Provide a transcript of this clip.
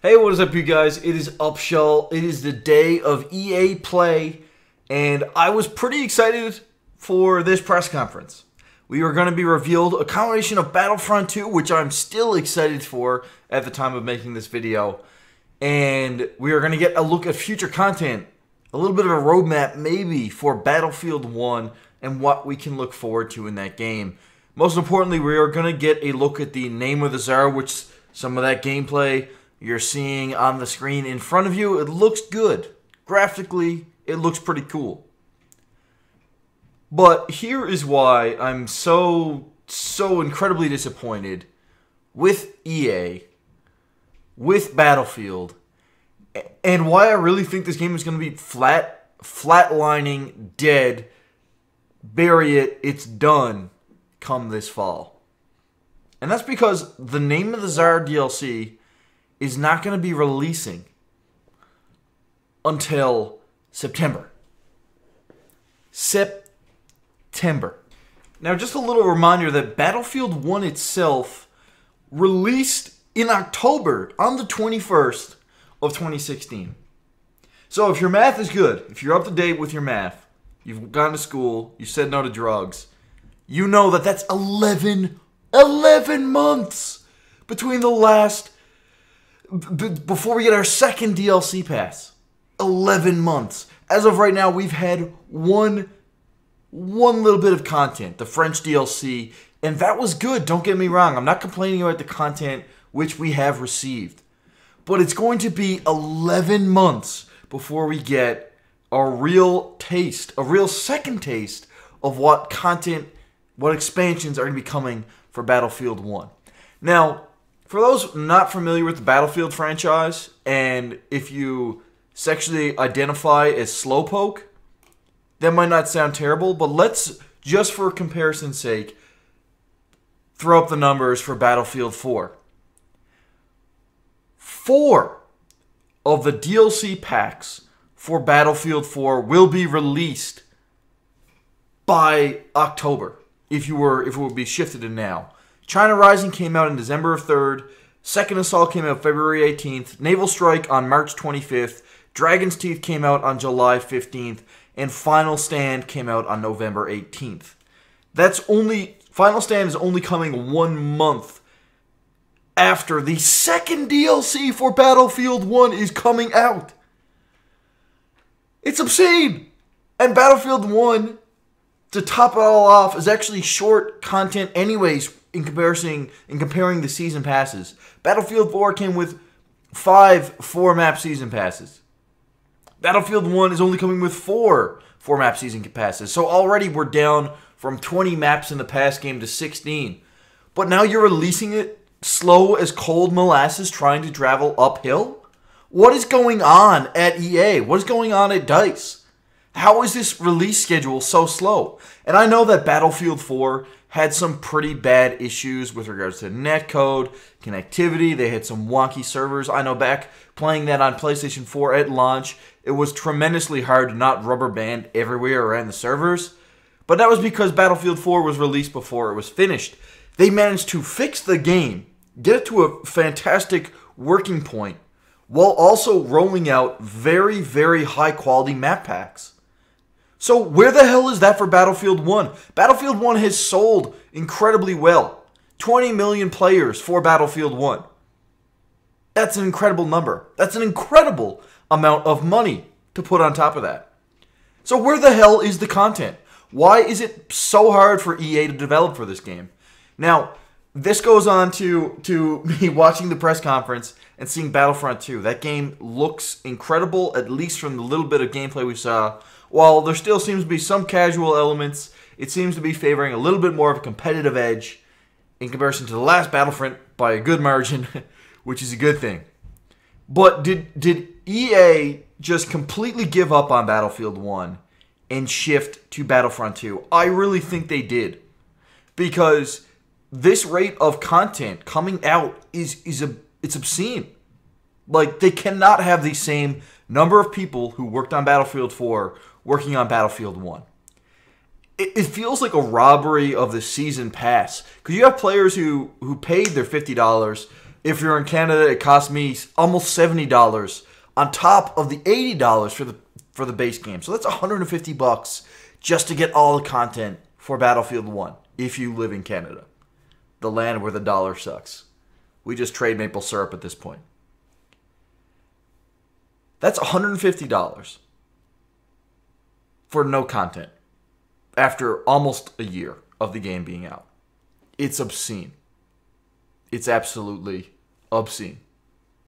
Hey, what is up, you guys? It is Upshall. It is the day of EA Play, and I was pretty excited for this press conference. We are going to be revealed a combination of Battlefront 2, which I'm still excited for at the time of making this video, and we are going to get a look at future content, a little bit of a roadmap maybe for Battlefield 1 and what we can look forward to in that game. Most importantly, we are going to get a look at the name of the Tsar, which some of that gameplay you're seeing on the screen in front of you. It looks good. Graphically, it looks pretty cool. But here is why I'm so incredibly disappointed with EA, with Battlefield, and why I really think this game is going to be flatlining, dead, bury it, it's done, come this fall. And that's because the Name of the Tsar DLC is not going to be releasing until September. Now, just a little reminder that Battlefield 1 itself released in October, on the 21st of 2016. So if your math is good, if you're up to date with your math, you've gone to school, you said no to drugs, you know that that's 11 months between the last, before we get our second DLC pass. 11 months. As of right now, we've had one little bit of content, the French DLC, and that was good, don't get me wrong. I'm not complaining about the content which we have received. But it's going to be 11 months before we get a real taste, a real second taste of what content, what expansions are going to be coming for Battlefield 1. Now, for those not familiar with the Battlefield franchise, and if you sexually identify as Slowpoke, that might not sound terrible, but let's, just for comparison's sake, throw up the numbers for Battlefield 4. 4 of the DLC packs for Battlefield 4 will be released by October, if it would be shifted to now. China Rising came out on December 3rd, Second Assault came out February 18th, Naval Strike on March 25th, Dragon's Teeth came out on July 15th, and Final Stand came out on November 18th. Final Stand is only coming 1 month after the second DLC for Battlefield 1 is coming out. It's obscene! And Battlefield 1, to top it all off, is actually short content anyways in comparing the season passes. Battlefield 4 came with 5 4-map season passes. Battlefield 1 is only coming with 4 4-map season passes. So already we're down from 20 maps in the past game to 16. But now you're releasing it slow as cold molasses trying to travel uphill? What is going on at EA? What is going on at DICE? How is this release schedule so slow? And I know that Battlefield 4 had some pretty bad issues with regards to netcode, connectivity. They had some wonky servers. I know back playing that on PlayStation 4 at launch, it was tremendously hard to not rubber band everywhere around the servers. But that was because Battlefield 4 was released before it was finished. They managed to fix the game, get it to a fantastic working point, while also rolling out very, very high quality map packs. So where the hell is that for Battlefield 1? Battlefield 1 has sold incredibly well. 20 million players for Battlefield 1. That's an incredible number. That's an incredible amount of money to put on top of that. So where the hell is the content? Why is it so hard for EA to develop for this game? Now, this goes on to me watching the press conference and seeing Battlefront 2. That game looks incredible, at least from the little bit of gameplay we saw. While there still seems to be some casual elements, it seems to be favoring a little bit more of a competitive edge in comparison to the last Battlefront by a good margin, which is a good thing. But did EA just completely give up on Battlefield 1 and shift to Battlefront 2? I really think they did. Because this rate of content coming out it's obscene. Like, they cannot have the same number of people who worked on Battlefield 4 working on Battlefield 1. It feels like a robbery of the season pass. Because you have players who paid their $50 If you're in Canada, it cost me almost $70 on top of the $80 for the base game. So that's $150 just to get all the content for Battlefield 1 if you live in Canada, the land where the dollar sucks. We just trade maple syrup at this point. That's $150 for no content after almost a year of the game being out. It's obscene. It's absolutely obscene.